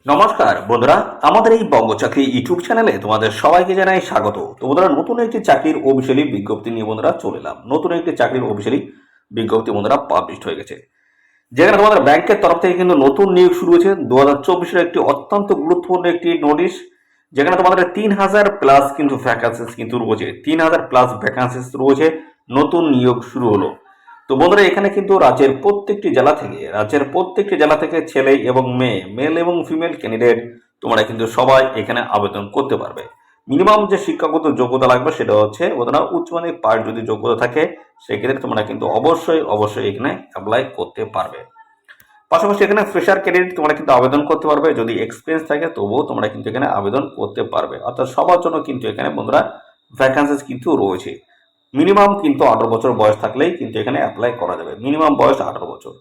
নমস্কার বন্ধুরা, আমাদের এই বঙ্গ চাকরি ইউটিউব চ্যানেলে তোমাদের সবাইকে জানাই স্বাগত। তো বন্ধুরা, নতুন একটি চাকরির অফিসিয়ালি বিজ্ঞপ্তি নিয়ে বন্ধুরা চলে এলাম। নতুন একটি চাকরির অফিসিয়ালি বিজ্ঞপ্তি বন্ধুরা পাবলিশ হয়ে গেছে, যেখানে তোমাদের ব্যাংকের তরফ থেকে কিন্তু নতুন নিয়োগ শুরু হয়েছে। 2024-এর একটি অত্যন্ত গুরুত্বপূর্ণ একটি নোটিশ, যেখানে তোমাদের 3000 প্লাস কিন্তু ভ্যাকান্সিস কিন্তু রয়েছে। 3000 প্লাস ভ্যাকান্সিস রয়েছে, নতুন নিয়োগ শুরু হলো। তো বন্ধুরা, এখানে কিন্তু রাজ্যের প্রত্যেকটি জেলা থেকে ছেলে এবং মেয়ে, মেল এবং ফিমেল ক্যান্ডিডেট তোমরা কিন্তু সবাই এখানে আবেদন করতে পারবে। মিনিমাম যে শিক্ষাগত যোগ্যতা লাগবে সেটা হচ্ছে ওদের উচ্চমাধ্যমিক পাস যদি যোগ্যতা থাকে, সেক্ষেত্রে তোমরা কিন্তু অবশ্যই এখানে অ্যাপ্লাই করতে পারবে। পাশাপাশি এখানে ফ্রেশার ক্যান্ডিডেট তোমরা কিন্তু আবেদন করতে পারবে, যদি এক্সপিরিয়েন্স থাকে তবুও তোমরা কিন্তু এখানে আবেদন করতে পারবে। অর্থাৎ সবার জন্য কিন্তু এখানে বন্ধুরা ভ্যাকান্সিস কিন্তু রয়েছে। মিনিমাম কিন্তু 18 বছর বয়স থাকলেই কিন্তু এখানে অ্যাপ্লাই করা যাবে, মিনিমাম বয়স 18 বছর।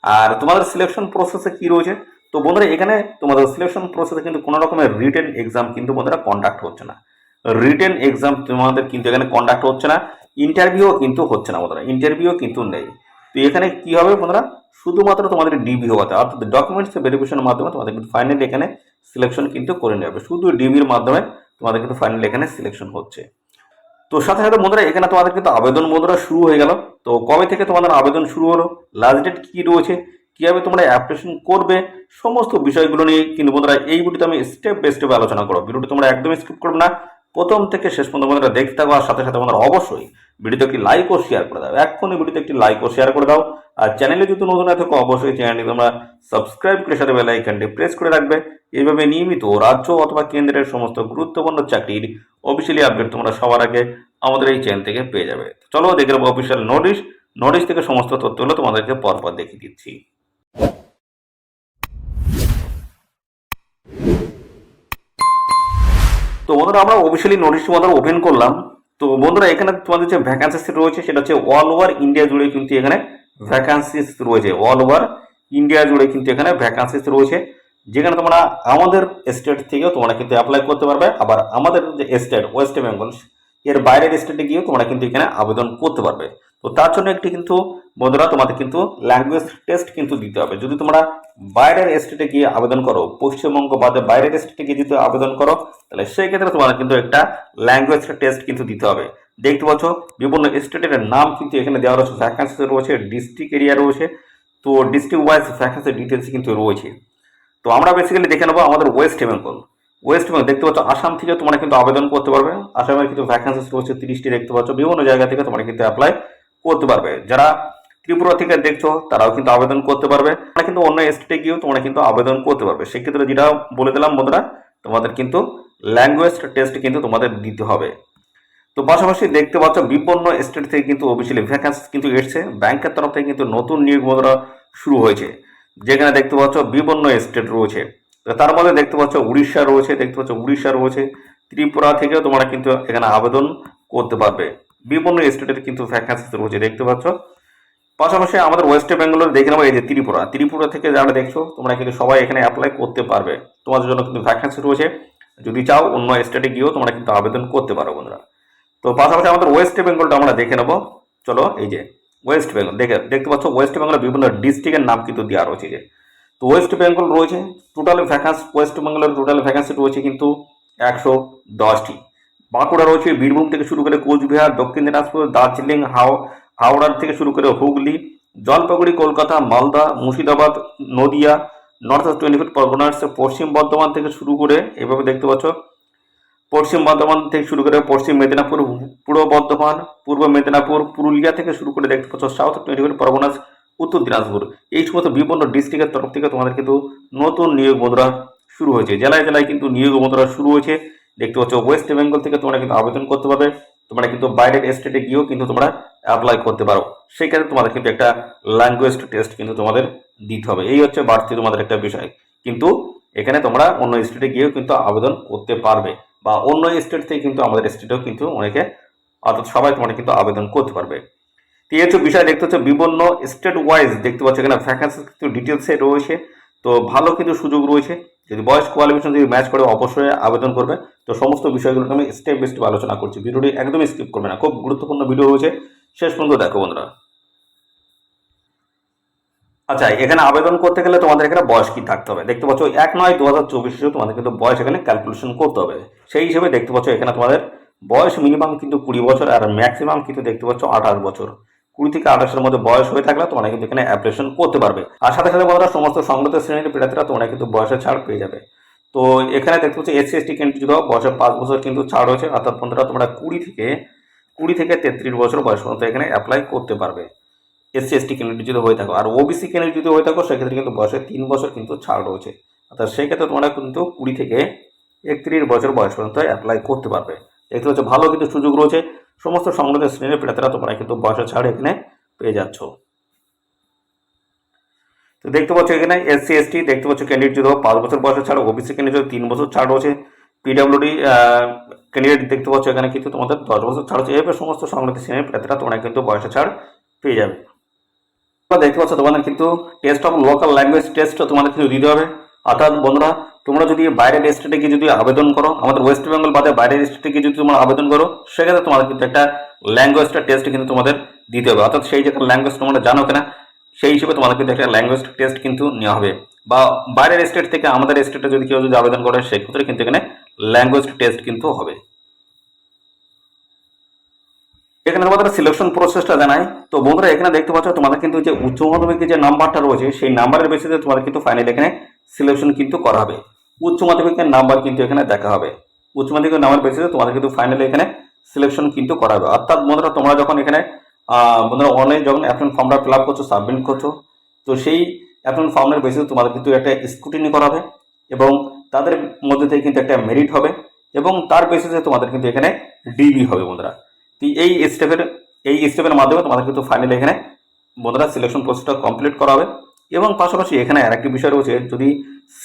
আর তোমাদের সিলেকশন প্রসেসে কি রয়েছে, তো বন্ধুরা এখানে তোমাদের সিলেকশন প্রসেসে কিন্তু কোনো রকমের রিটেন এক্সাম কিন্তু বন্ধুরা কন্ডাক্ট হচ্ছে না। রিটেন এক্সাম তোমাদের কিন্তু এখানে কন্ডাক্ট হচ্ছে না, ইন্টারভিউ কিন্তু হচ্ছে না বন্ধুরা, ইন্টারভিউ কিন্তু নেই। তো এখানে কি হবে বন্ধুরা, শুধুমাত্র তোমাদের ডিবি হওয়াতে অর্থাৎ ডকুমেন্টস ভেরিফিকেশনের মাধ্যমে তোমাদের কিন্তু ফাইনালি এখানে সিলেকশন কিন্তু করে নেবে। শুধু ডিবির মাধ্যমে তোমাদের কিন্তু ফাইনালি এখানে সিলেকশন হচ্ছে। তো সাথে সাথে বন্ধুরা এখানে তোমাদের কিন্তু আবেদন বন্ধুরা শুরু হয়ে গেল। তো কবে থেকে তোমাদের আবেদন শুরু হলো, লাস্ট ডেট কি রয়েছে, কিভাবে তোমরা অ্যাপ্লিকেশন করবে, সমস্ত বিষয়গুলো নিয়ে কিন্তু বন্ধুরা এই ভিডিওতে আমি স্টেপ বাই স্টেপ আলোচনা করবো। ভিডিওটি তোমরা একদমই স্কিপ করবে না, প্রথম থেকে শেষ পর্যন্ত বন্ধুরা দেখতে থাকো। আর সাথে সাথে বন্ধুরা অবশ্যই ভিডিওতে একটি লাইক ও শেয়ার করে দাও, এক্ষুনি ভিডিওতে একটি লাইক ও শেয়ার করে দাও। আর চ্যানেলে যদি নতুন হয়ে থাকো অবশ্যই চ্যানেলটি তোমরা সাবস্ক্রাইব করে সাথে বেল আইকনটি প্রেস করে রাখবে। এইভাবে নিয়মিত রাজ্য অথবা কেন্দ্রের সমস্ত গুরুত্বপূর্ণ চাকরির অফিসিয়ালি আপডেট তোমরা সবার আগে আমাদের এই চ্যানেল থেকে পেয়ে যাবে। চলো দেখে নেবো অফিসিয়াল নোটিশ থেকে সমস্ত তথ্যগুলো তোমাদেরকে পরপর দেখিয়ে দিচ্ছি। তো বন্ধুরা আমরা অফিসিয়ালি নোটিশটি বন্ধুরা ওপেন করলাম। তো বন্ধুরা এখানে তোমাদের যে ভ্যাকান্সিস রয়েছে সেটা হচ্ছে অল ওভার ইন্ডিয়া জুড়ে কিন্তু এখানে ভ্যাকান্সিস রয়েছে, অল ওভার ইন্ডিয়া জুড়ে কিন্তু এখানে ভ্যাকান্সিস রয়েছে, যেখানে তোমরা আমাদের স্টেট থেকেও তোমরা কিন্তু অ্যাপ্লাই করতে পারবে। আবার আমাদের যে স্টেট ওয়েস্ট বেঙ্গল, এর বাইরের স্টেটে গিয়েও তোমরা কিন্তু এখানে আবেদন করতে পারবে। তো তার জন্য একটি কিন্তু বন্ধুরা তোমাদের কিন্তু ল্যাঙ্গুয়েজ টেস্ট কিন্তু দিতে হবে। যদি তোমরা বাইরের স্টেটে গিয়ে আবেদন করো, পশ্চিমবঙ্গ বাদে বাইরের স্টেটে গিয়ে যদি আবেদন করো, তাহলে সেই ক্ষেত্রে তোমাদের কিন্তু একটা ল্যাঙ্গুয়েজ টেস্ট কিন্তু দিতে হবে। দেখতে পাচ্ছ বিভিন্ন স্টেটের নাম কিন্তু এখানে দেওয়া রয়েছে, ভ্যাকান্সি রয়েছে, ডিস্ট্রিক্ট এরিয়া রয়েছে। তো ডিস্ট্রিক্ট ওয়াইজ ভ্যাকান্সি ডিটেলস কিন্তু রয়েছে। তো আমরা বেসিক্যালি দেখে নেবো আমাদের ওয়েস্ট বেঙ্গল দেখতে পাচ্ছ, আসাম থেকে তোমরা কিন্তু আবেদন করতে পারবে। আসামের কিন্তু ভ্যাকান্সিস রয়েছে 30টি দেখতে পাচ্ছ, বিভিন্ন জায়গা থেকে তোমরা কিন্তু অ্যাপ্লাই করতে পারবে। যারা ত্রিপুরা থেকে দেখছো তারাও কিন্তু আবেদন করতে পারবে, তোমরা কিন্তু অন্য স্টেটে গিয়েও তোমরা কিন্তু আবেদন করতে পারবে। সেক্ষেত্রে যেটা বলে দিলাম বন্ধুরা, তোমাদের কিন্তু ল্যাঙ্গুয়েজ টেস্ট কিন্তু তোমাদের দিতে হবে। তো পাশাপাশি দেখতে পাচ্ছ বিভিন্ন স্টেট থেকে কিন্তু অফিসিয়ালি ভ্যাকান্সি কিন্তু এসছে, ব্যাংকের তরফ থেকে কিন্তু নতুন নিয়োগ বন্ধুরা শুরু হয়েছে, যেখানে দেখতে পাচ্ছ বিভিন্ন স্টেট রয়েছে। তো তার মধ্যে দেখতে পাচ্ছ উড়িষ্যা রয়েছে, ত্রিপুরা থেকেও তোমরা কিন্তু এখানে আবেদন করতে পারবে। বিভিন্ন স্টেটের কিন্তু ভ্যাকান্সি রয়েছে দেখতে পাচ্ছ। পাশাপাশি আমাদের ওয়েস্ট বেঙ্গলের দেখে নেবো এই যে ত্রিপুরা থেকে যারা দেখছো তোমরা কিন্তু সবাই এখানে অ্যাপ্লাই করতে পারবে, তোমাদের জন্য কিন্তু ভ্যাকান্সি রয়েছে। যদি চাও অন্য স্টেটে গিয়েও তোমরা কিন্তু আবেদন করতে পারো বন্ধুরা। তো পাশাপাশি আমাদের ওয়েস্ট বেঙ্গলটা আমরা দেখে নেবো। চলো এই যে ওয়েস্ট বেঙ্গল দেখতে পাচ্ছ, ওয়েস্ট বেঙ্গলের বিভিন্ন ডিস্ট্রিক্টের নাম কিন্তু দেওয়া রয়েছে। যে তো ওয়েস্ট বেঙ্গল রয়েছে টোটাল ভ্যাকান্সি, ওয়েস্ট বেঙ্গলের টোটাল ভ্যাকান্সি রয়েছে কিন্তু 110টি। বাঁকুড়া রয়েছে, বীরভূম থেকে শুরু করে কোচবিহার, দক্ষিণ দিনাজপুর, দার্জিলিং, হাওড়ার থেকে শুরু করে হুগলি, জলপাইগুড়ি, কলকাতা, মালদা, মুর্শিদাবাদ, নদিয়া, নর্থ ইস্ট 24 পরগনাস, পশ্চিম বর্ধমান থেকে শুরু করে এভাবে দেখতে পাচ্ছ, পশ্চিম বর্ধমান থেকে শুরু করে পশ্চিম মেদিনীপুর, পূর্ব বর্ধমান, পূর্ব মেদিনীপুর, পুরুলিয়া থেকে শুরু করে দেখতে পাচ্ছ সাউথ 24 পরগনাস, উত্তর দিনাজপুর। এই সমস্ত বিভিন্ন ডিস্ট্রিক্টের তরফ থেকে তোমাদের কিন্তু নতুন নিয়োগ মুদ্রা শুরু হয়েছে, জেলায় জেলায় কিন্তু নিয়োগ মুদ্রা শুরু হয়েছে। দেখতে পাচ্ছ ওয়েস্ট বেঙ্গল থেকে তোমরা কিন্তু আবেদন করতে পারবে, তোমরা কিন্তু বাইরের স্টেটে গিয়েও কিন্তু তোমরা অ্যাপ্লাই করতে পারো। সেই ক্ষেত্রে তোমাদের কিন্তু একটা ল্যাঙ্গুয়েজ টেস্ট কিন্তু তোমাদের দিতে হবে। এই হচ্ছে বাড়তি তোমাদের একটা বিষয়। কিন্তু এখানে তোমরা অন্য স্টেটে গিয়েও কিন্তু আবেদন করতে পারবে, বা অন্য স্টেট থেকে কিন্তু আমাদের স্টেটেও কিন্তু অনেকে, অর্থাৎ সবাই তোমরা কিন্তু আবেদন করতে পারবে। তো এই হচ্ছে বিষয়। দেখতে হচ্ছে বিভিন্ন স্টেট ওয়াইজ দেখতে পাচ্ছ এখানে ভ্যাকান্সি কিন্তু ডিটেলসে রয়েছে। তো ভালো কিন্তু সুযোগ রয়েছে, যদি বয়স কোয়ালিফিকেশন যদি ম্যাচ করে অবশ্যই আবেদন করবে। তো সমস্ত বিষয়গুলো আমি স্টেপ বাই স্টেপ আলোচনা করছি, ভিডিওটি একদমই স্কিপ করবে না, খুব গুরুত্বপূর্ণ ভিডিও রয়েছে, শেষ পর্যন্ত দেখো বন্ধুরা। আচ্ছা, এখানে আবেদন করতে গেলে তোমাদের এখানে বয়স কি থাকতে হবে দেখতে পাচ্ছ, 1/9/2024 তোমাদের কিন্তু বয়স এখানে ক্যালকুলেশন করতে হবে। সেই হিসেবে দেখতে পাচ্ছ এখানে তোমাদের বয়স মিনিমাম কিন্তু 20 বছর আর ম্যাক্সিমাম কিন্তু দেখতে পাচ্ছ 28 বছর। 20 থেকে 28-এর মধ্যে বয়স হয়ে থাকলে তোমরা কিন্তু এখানে অ্যাপ্লিকেশন করতে পারবে। আর সাথে সাথে বন্ধুরা সমস্ত সংগঠিত শ্রেণীর প্রার্থীরা তোমরা কিন্তু বয়সের ছাড় পেয়ে যাবে। তো এখানে দেখতে পাচ্ছ SC/ST ক্যান্ডিডেট যদি বয়সে 5 বছর কিন্তু ছাড় হয়েছে, অর্থাৎ বন্ধুরা তোমরা 20 থেকে 33 বছর বয়স পর্যন্ত এখানে অ্যাপ্লাই করতে পারবে SC/ST ক্যান্ডিডেট যদি হয়ে থাকো। আর OBC ক্যান্ডিডেট যদি হয়ে থাকো সেক্ষেত্রে কিন্তু বয়সে 3 বছর কিন্তু ছাড় রয়েছে, অর্থাৎ সেই ক্ষেত্রে তোমরা কিন্তু 20 থেকে 31 বছর বয়স পর্যন্ত অ্যাপ্লাই করতে পারবে। দেখতে পাচ্ছ ভালো কিন্তু সুযোগ রয়েছে, সমস্ত সংগঠিত শ্রেণীর প্রার্থীরা তোমরা কিন্তু বয়সের ছাড় এখানে পেয়ে যাচ্ছ। তো দেখতে পাচ্ছ এখানে SC/ST দেখতে পাচ্ছ ক্যান্ডিডেট যদি 5 বছর বয়সের ছাড়, OBC ক্যান্ডিডেট যদি 3 বছর ছাড় রয়েছে, PWD ক্যান্ডিডেট দেখতে পাচ্ছ এখানে কিন্তু তোমাদের 10 বছর ছাড় হচ্ছে। এভাবে সমস্ত সংগঠিত শ্রেণীর প্রার্থীরা তোমরা কিন্তু বয়সের ছাড় পেয়ে যাবে। দেখতে পাচ্ছ তোমাদের কিন্তু test of local language test তোমাদের কিন্তু দিতে হবে। অর্থাৎ বন্ধুরা তোমরা যদি বাইরের স্টেটে গিয়ে যদি আবেদন করো, আমাদের ওয়েস্ট বেঙ্গল বাদে বাইরের স্টেটে গিয়ে যদি তোমরা আবেদন করো, সেক্ষেত্রে তোমাদের কিন্তু একটা ল্যাঙ্গুয়েজটা টেস্ট কিন্তু তোমাদের দিতে হবে। অর্থাৎ সেই যে ল্যাঙ্গুয়েজ তোমরা জানো কিনা সেই হিসেবে তোমাদের কিন্তু একটা ল্যাঙ্গুয়েজ টেস্ট কিন্তু নেওয়া হবে। বা বাইরের স্টেট থেকে আমাদের স্টেটে যদি কেউ যদি আবেদন করে সেক্ষেত্রে কিন্তু এখানে ল্যাঙ্গুয়েজ টেস্ট কিন্তু হবে। এখানে তোমাদের সিলেকশন প্রসেসটা জানাই। তো বন্ধুরা এখানে দেখতে পাচ্ছ তোমাদের কিন্তু যে উচ্চ মাধ্যমিকের যে নাম্বারটা রয়েছে সেই নাম্বারের বেসিসে তোমাদের কিন্তু ফাইনাল এখানে সিলেকশন কিন্তু করা হবে। উচ্চ মাধ্যমিকের নাম্বার কিন্তু এখানে দেখা হবে। উচ্চ মাধ্যমিকের নাম্বার বেসিসে তোমাদের কিন্তু ফাইনালি এখানে সিলেকশন কিন্তু করা হবে। অর্থাৎ বন্ধুরা তোমরা যখন এখানে বন্ধুরা অনলাইন যখন অ্যাপ্লিকেশন ফর্মটা ফিল আপ করছো, সাবমিট করছো, তো সেই অ্যাপ্লিকেশন ফর্মের বেসিসে তোমাদের কিন্তু একটা স্ক্রুটিনি করা হবে এবং তাদের মধ্যে থেকে কিন্তু একটা মেরিট হবে এবং তার বেসিসে তোমাদের কিন্তু এখানে ডিবি হবে বন্ধুরা। এই স্টেপের মাধ্যমে তোমাদের কিন্তু ফাইনালি এখানে বন্ধুরা সিলেকশন প্রসেসটা কমপ্লিট করা হবে। এবং পাশাপাশি এখানে আরেকটি বিষয় রয়েছে, যদি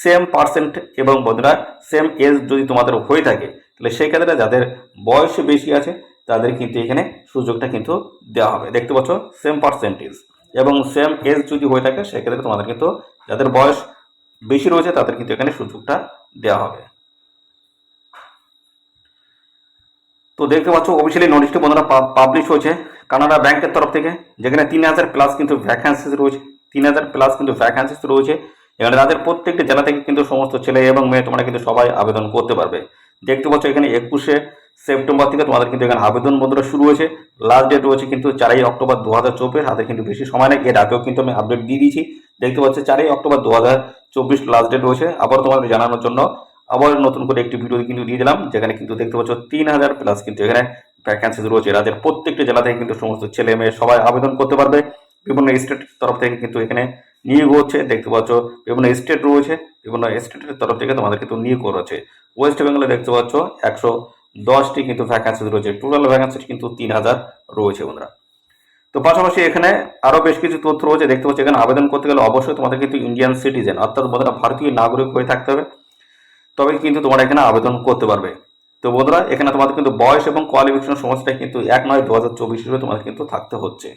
সেম পার্সেন্ট এবং বন্ধুরা সেম এজ যদি তোমাদের হয়ে থাকে তাহলে সেই ক্ষেত্রে যাদের বয়স বেশি আছে তাদের কিন্তু এখানে সুযোগটা কিন্তু দেওয়া হবে। দেখতে পাচ্ছ সেম পার্সেন্টেজ এবং সেম এজ যদি হয়ে থাকে সেক্ষেত্রে তোমাদের কিন্তু যাদের বয়স বেশি রয়েছে তাদের কিন্তু এখানে সুযোগটা দেওয়া হবে। তো দেখতে পাচ্ছ অফিসিয়ালি নোটিশটি বন্ধুরা পাবলিশ হয়েছে কানাডা ব্যাংকের তরফ থেকে, যেখানে 3000+ কিন্তু ভ্যাকান্সিস রয়েছে। 3000+ কিন্তু ভ্যাকান্সিস রয়েছে। এখানে রাজ্যের প্রত্যেকটি জেলা থেকে কিন্তু সমস্ত ছেলে এবং মেয়ে তোমরা কিন্তু সবাই আবেদন করতে পারবে। দেখতে পাচ্ছ এখানে 21শে সেপ্টেম্বর থেকে তোমাদের কিন্তু এখানে আবেদন বন্ধুরা শুরু হয়েছে। লাস্ট ডেট রয়েছে কিন্তু 4ই অক্টোবর 2024। হাতে কিন্তু বেশি সময় নেই, এর আগেও কিন্তু আমি আপডেট দিয়ে দিয়েছি। দেখতে পাচ্ছ 4ই অক্টোবর 2024 লাস্ট ডেট রয়েছে। আবার তোমাদের জানানোর জন্য আবার নতুন করে একটি ভিডিও কিন্তু দিয়ে দিলাম, যেখানে কিন্তু দেখতে পাচ্ছ 3000+ কিন্তু এখানে ভ্যাকান্সিজ রয়েছে। রাজ্যের প্রত্যেকটি জেলা থেকে কিন্তু সমস্ত ছেলে মেয়ে সবাই আবেদন করতে পারবে। বিভিন্ন স্টেটের তরফ থেকে কিন্তু এখানে নিয়োগ হচ্ছে। দেখতে পাচ্ছ বিভিন্ন স্টেট রয়েছে, বিভিন্ন স্টেটের তরফ থেকে তোমাদের কিন্তু নিয়োগ রয়েছে। ওয়েস্ট বেঙ্গলে দেখতে পাচ্ছ 110টি কিন্তু ভ্যাকান্সিজ রয়েছে। টোটাল ভ্যাকান্সি কিন্তু 3000 রয়েছে বন্ধুরা। তো পাশাপাশি এখানে আরো বেশ কিছু তথ্য রয়েছে। দেখতে পাচ্ছ এখানে আবেদন করতে গেলে অবশ্যই তোমাদের কিন্তু ইন্ডিয়ান সিটিজেন অর্থাৎ বন্ধুরা ভারতীয় নাগরিক হয়ে থাকতে হবে, তবে কিন্তু তোমরা এখানে আবেদন করতে পারবে। তো বন্ধুরা এখানে তোমাদের কিন্তু বয়স এবং কোয়ালিফিকেশন সমস্তটাই কিন্তু 1/9/2024 হিসেবে তোমাদের কিন্তু থাকতে হচ্ছে।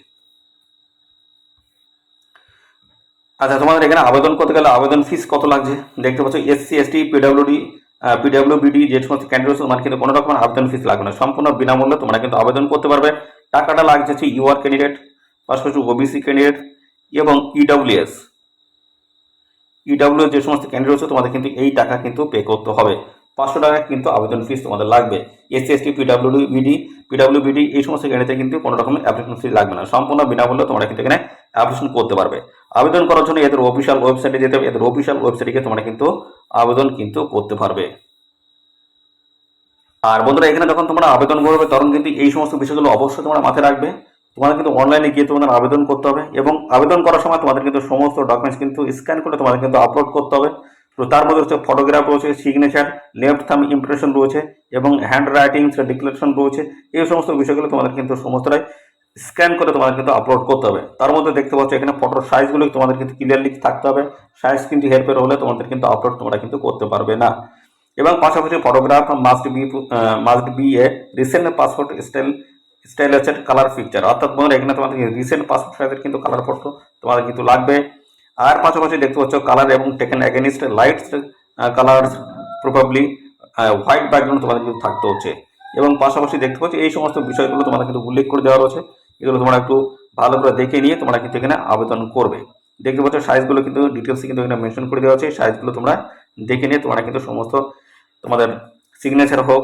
আচ্ছা, তোমাদের এখানে আবেদন করতে গেলে আবেদন ফিস কত লাগছে দেখতে পাচ্ছ। SC/ST PWBD যে সমস্ত ক্যান্ডিডেট তোমার কিন্তু কোনো রকম আবেদন ফিস লাগবে না, সম্পূর্ণ বিনামূল্যে তোমরা কিন্তু আবেদন করতে পারবে। টাকাটা লাগছে হচ্ছে ইউআর ক্যান্ডিডেট, পাশাপাশি OBC ক্যান্ডিডেট এবং EWS যে সমস্ত ক্যান্ডিডেট রয়েছে তোমাদের কিন্তু এই টাকা কিন্তু পে করতে হবে। 500 টাকা কিন্তু আবেদন ফিস তোমাদের লাগবে। SC/ST PWBD এই সমস্ত ক্যান্ডিডেটে কিন্তু কোনো রকমের অ্যাপ্লিকেশন ফি লাগবে না, সম্পূর্ণ বিনামূল্যে তোমরা কিন্তু এখানে অ্যাপ্লিকেশন করতে পারবে। আবেদন করার জন্য এদের অফিসিয়াল ওয়েবসাইটে যেতে হবে। এদের অফিসিয়াল ওয়েবসাইটে গিয়ে তোমরা কিন্তু আবেদন কিন্তু করতে পারবে। আর বন্ধুরা এখানে যখন তোমরা আবেদন করবে তখন কিন্তু এই সমস্ত বিষয়গুলো অবশ্যই তোমরা মাথায় রাখবে। তোমাদের কিন্তু অনলাইনে গিয়ে তোমাদের আবেদন করতে হবে এবং আবেদন করার সময় তোমাদের কিন্তু সমস্ত ডকুমেন্টস কিন্তু স্ক্যান করে তোমাদের কিন্তু আপলোড করতে হবে। তো তার মধ্যে হচ্ছে ফটোগ্রাফ রয়েছে, সিগনেচার, লেফট থাম্ব ইমপ্রেশন রয়েছে এবং হ্যান্ড রাইটিং ডিক্লারেশন রয়েছে। এই সমস্ত বিষয়গুলো তোমাদের কিন্তু সমস্তটাই স্ক্যান করে তোমাদের কিন্তু আপলোড করতে হবে। তার মধ্যে দেখতে পাচ্ছ এখানে ফটোর সাইজগুলো তোমাদের কিন্তু ক্লিয়ারলি থাকতে হবে। সাইজ কিন্তু হেরফের হলে তোমাদের কিন্তু আপলোড তোমরা কিন্তু করতে পারবে না। এবং পাশাপাশি photograph must B a recent passport style হচ্ছে কালার পিকচার, অর্থাৎ বন্ধুরা এখানে তোমাদের রিসেন্ট পাসপোর্ট সাইজের কিন্তু কালার ফটো তোমাদের কিন্তু লাগবে। আর পাশাপাশি দেখতে পাচ্ছ কালার এবং taken against light colour probably white background তোমাদের কিন্তু থাকতে হচ্ছে। এবং পাশাপাশি দেখতে পাচ্ছ এই সমস্ত বিষয়গুলো তোমাদের কিন্তু উল্লেখ করে দেওয়া রয়েছে। এগুলো তোমরা একটু ভালো করে দেখে নিয়ে তোমরা কিন্তু এখানে আবেদন করবে। দেখতে পাচ্ছ সাইজগুলো কিন্তু ডিটেলসে কিন্তু এখানে মেনশন করে দেওয়া আছে। সাইজগুলো তোমরা দেখে নিয়ে তোমরা কিন্তু সমস্ত তোমাদের সিগনেচার হোক,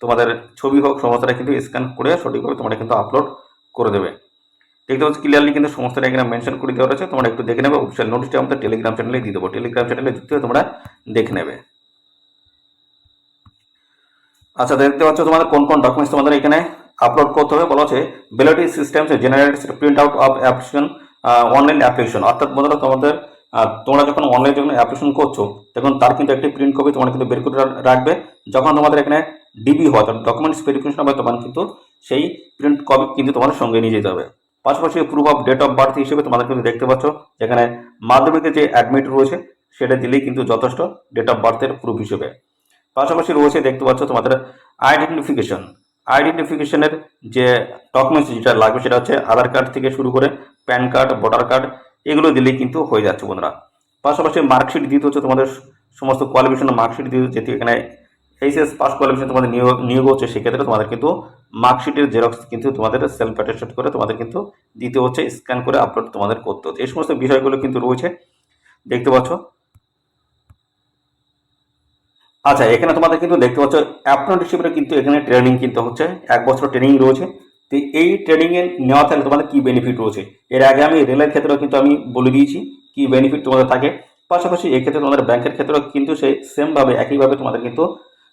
তোমাদের ছবি হোক, সমস্তটা কিন্তু স্ক্যান করে সঠিকভাবে তোমরা কিন্তু আপলোড করে দেবে। দেখতে পাচ্ছ ক্লিয়ারলি কিন্তু সমস্তটা এখানে মেনশন করে দেওয়া রয়েছে, তোমরা একটু দেখে নেবে। অফিসিয়াল নোটিশটা আমাদের টেলিগ্রাম চ্যানেলে দিয়ে দেবো, টেলিগ্রাম চ্যানেলে যুক্ত হয়ে তোমরা দেখে নেবে। আচ্ছা, দেখতে পাচ্ছ তোমাদের কোন কোন ডকুমেন্টস তোমাদের এখানে আপলোড করতে হবে বলা হচ্ছে। ব্যালটিং systems generate print out of application online application, অর্থাৎ বন্ধুরা তোমাদের তোমরা যখন অনলাইনে যখন অ্যাপ্লিকেশন করছো তখন তার কিন্তু একটি প্রিন্ট কপি তোমরা কিন্তু বের করে রাখবে। যখন তোমাদের এখানে ডিবি হয়, ডকুমেন্টস ভেরিফিকেশন হবে, তখন কিন্তু সেই প্রিন্ট কপি কিন্তু তোমাদের সঙ্গে নিয়ে যেতে হবে। পাশাপাশি proof of date of birth হিসেবে তোমাদের কিন্তু দেখতে পাচ্ছ যেখানে মাধ্যমিকের যে অ্যাডমিট রয়েছে সেটা দিলেই কিন্তু যথেষ্ট ডেট অফ বার্থের প্রুফ হিসেবে। পাশাপাশি রয়েছে দেখতে পাচ্ছ তোমাদের আইডেন্টিফিকেশনের যে ডকুমেন্টস যেটা লাগবে সেটা হচ্ছে আধার কার্ড থেকে শুরু করে প্যান কার্ড, ভোটার কার্ড, এগুলো দিলেই কিন্তু হয়ে যাচ্ছে বন্ধুরা। পাশাপাশি মার্কশিট দিতে হচ্ছে তোমাদের সমস্ত কোয়ালিফিকেশনের মার্কশিট দিতে, যেহেতু এখানে এইচএস পাস কোয়ালিফিকেশন তোমাদের নিয়োগ হচ্ছে, সেক্ষেত্রে তোমাদের কিন্তু মার্কশিটের জেরক্স কিন্তু তোমাদের সেলফ অ্যাটেস্টেড করে তোমাদের কিন্তু দিতে হচ্ছে, স্ক্যান করে আপলোড তোমাদের করতে হচ্ছে। এই সমস্ত বিষয়গুলো কিন্তু রয়েছে দেখতে পাচ্ছ। আচ্ছা, এখানে তোমাদের কিন্তু দেখতে পাচ্ছ অ্যাপ্রেন্টিসশিপের কিন্তু এখানে ট্রেনিং কিন্তু হচ্ছে, 1 বছর ট্রেনিং রয়েছে। তো এই ট্রেনিংয়ে নেওয়া থাকলে তোমাদের কী বেনিফিট রয়েছে, এর আগে আমি রেলের ক্ষেত্রেও কিন্তু আমি বলে দিয়েছি কী বেনিফিট তোমাদের থাকে। পাশাপাশি এক্ষেত্রে তোমাদের ব্যাংকের ক্ষেত্রেও কিন্তু সেই সেমভাবে একইভাবে তোমাদের কিন্তু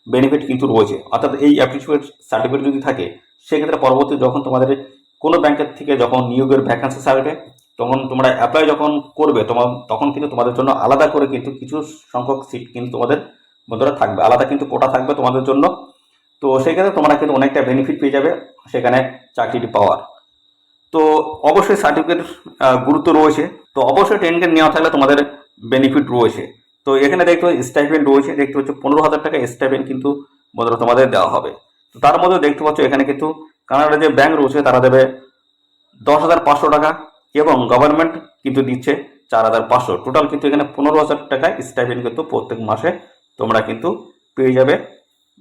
বেনিফিট কিন্তু রয়েছে। অর্থাৎ এই অ্যাপ্রেন্টিসশিপের সার্টিফিকেট যদি থাকে, সেক্ষেত্রে পরবর্তী যখন তোমাদের কোনো ব্যাংকের থেকে যখন নিয়োগের ভ্যাকান্সি ছাড়বে, তখন তোমরা অ্যাপ্লাই যখন করবে তখন কিন্তু তোমাদের জন্য আলাদা করে কিন্তু কিছু সংখ্যক সিট কিন্তু তোমাদের বন্ধুরা থাকবে, আলাদা কিন্তু কোটা থাকবে তোমাদের জন্য। তো সেক্ষেত্রে তোমরা কিন্তু অনেকটা বেনিফিট পেয়ে যাবে সেখানে চাকরিটি পাওয়ার। তো অবশ্যই সার্টিফিকেট গুরুত্ব রয়েছে। তো অবশ্যই ট্রেনিং নেওয়া থাকলে তোমাদের বেনিফিট রয়েছে। তো এখানে দেখতে পাচ্ছি স্টাইপেন্ড রয়েছে, দেখতে পাচ্ছ 15,000 টাকা স্টাইপেন্ড কিন্তু বন্ধুরা তোমাদের দেওয়া হবে। তো তার মধ্যে দেখতে পাচ্ছ এখানে কিন্তু কানাডার যে ব্যাংক রয়েছে তারা দেবে 10,500 টাকা এবং গভর্নমেন্ট কিন্তু দিচ্ছে 4,500। টোটাল কিন্তু এখানে 15,000 টাকা স্টাইপেন্ড কিন্তু প্রত্যেক মাসে তোমরা কিন্তু পেয়ে যাবে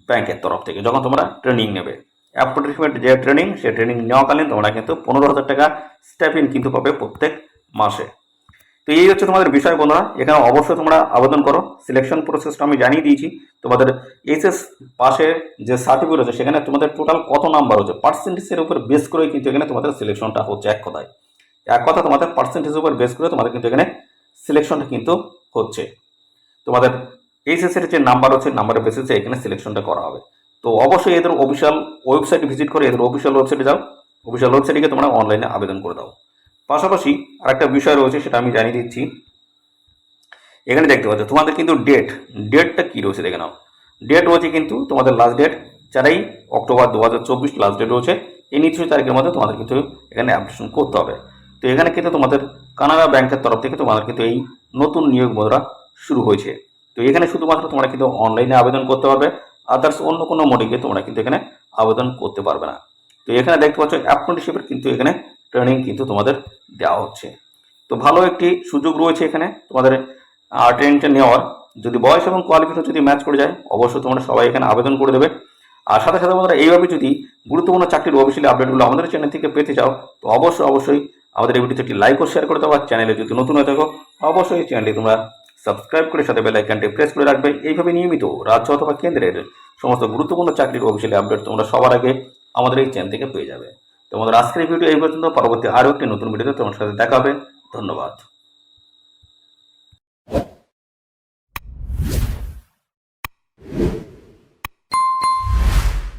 ব্যাংকের তরফ থেকে যখন তোমরা ট্রেনিং নেবে। অ্যাপ্রেন্টিসশিপের যে ট্রেনিং, সেই ট্রেনিং নেওয়াকালীন তোমরা কিন্তু 15,000 টাকা স্টাইপেন্ড কিন্তু পাবে প্রত্যেক মাসে। তো এই হচ্ছে তোমাদের বিষয় বন্ধুরা। এখানে অবশ্যই তোমরা আবেদন করো। সিলেকশন প্রসেসটা আমি জানিয়ে দিয়েছি। তোমাদের এইচএস পাশের যে সার্টিফিকেট আছে সেখানে তোমাদের টোটাল কত নাম্বার হচ্ছে পার্সেন্টেজের উপর বেস করে কিন্তু এখানে তোমাদের সিলেকশনটা হচ্ছে। এক কথা তোমাদের পার্সেন্টেজের উপর বেস করে তোমাদের কিন্তু এখানে সিলেকশনটা কিন্তু হচ্ছে। তোমাদের এইচএসের যে নাম্বার হচ্ছে, নাম্বারের বেসিসে এখানে সিলেকশনটা করা হবে। তো অবশ্যই এদের অফিসিয়াল ওয়েবসাইট ভিজিট করে এদের অফিসিয়াল ওয়েবসাইটে যাও, অফিসিয়াল ওয়েবসাইটে গিয়ে তোমরা অনলাইনে আবেদন করে দাও। পাশাপাশি আরেকটা বিষয় রয়েছে, সেটা আমি জানিয়ে দিচ্ছি। এখানে দেখতে পাচ্ছ তোমাদের কিন্তু ডেটটা কী রয়েছে দেখে নাও। ডেট রয়েছে কিন্তু তোমাদের last date 4 October 2024 last date রয়েছে। এই নির্দিষ্ট তারিখের মধ্যে তোমাদের কিন্তু এখানে অ্যাপ্লিকেশন করতে হবে। তো এখানে কিন্তু তোমাদের কানাডা ব্যাংকের তরফ থেকে তোমাদের কিন্তু এই নতুন নিয়োগ মুদ্রা শুরু হয়েছে। তো এখানে শুধুমাত্র তোমরা কিন্তু অনলাইনে আবেদন করতে পারবে, আদার্স অন্য কোনো মোডে গিয়ে তোমরা কিন্তু এখানে আবেদন করতে পারবে না। তো এখানে দেখতে পাচ্ছ অ্যাপ্রেন্টিসশিপের কিন্তু এখানে ট্রেনিং কিন্তু তোমাদের দেওয়া হচ্ছে। তো ভালো একটি সুযোগ রয়েছে এখানে তোমাদের ট্রেনিংটা নেওয়ার। যদি বয়স এবং কোয়ালিফিকেশন যদি ম্যাচ করে যায়, অবশ্যই তোমরা সবাই এখানে আবেদন করে দেবে। আর সাথে সাথে বন্ধুরা এইভাবে যদি গুরুত্বপূর্ণ চাকরির অফিসিয়ালি আপডেটগুলো আমাদের চ্যানেল থেকে পেতে চাও, তো অবশ্যই আমাদের এই ভিডিওতে একটি লাইক ও শেয়ার করে দেবো। আর চ্যানেলে যদি নতুন হয়ে থাকো, অবশ্যই চ্যানেলটি তোমরা সাবস্ক্রাইব করে সাথে বেল আইকনটি প্রেস করে রাখবে। এইভাবে নিয়মিত রাজ্য অথবা কেন্দ্রের সমস্ত গুরুত্বপূর্ণ চাকরির অফিসিয়ালি আপডেট তোমরা সবার আগে আমাদের এই চ্যানেল থেকে পেয়ে যাবে। তোমাদের আজকের ভিডিও এই পর্যন্ত। পরবর্তী আরও একটি নতুন ভিডিওতে তোমার সাথে দেখা হবে। ধন্যবাদ।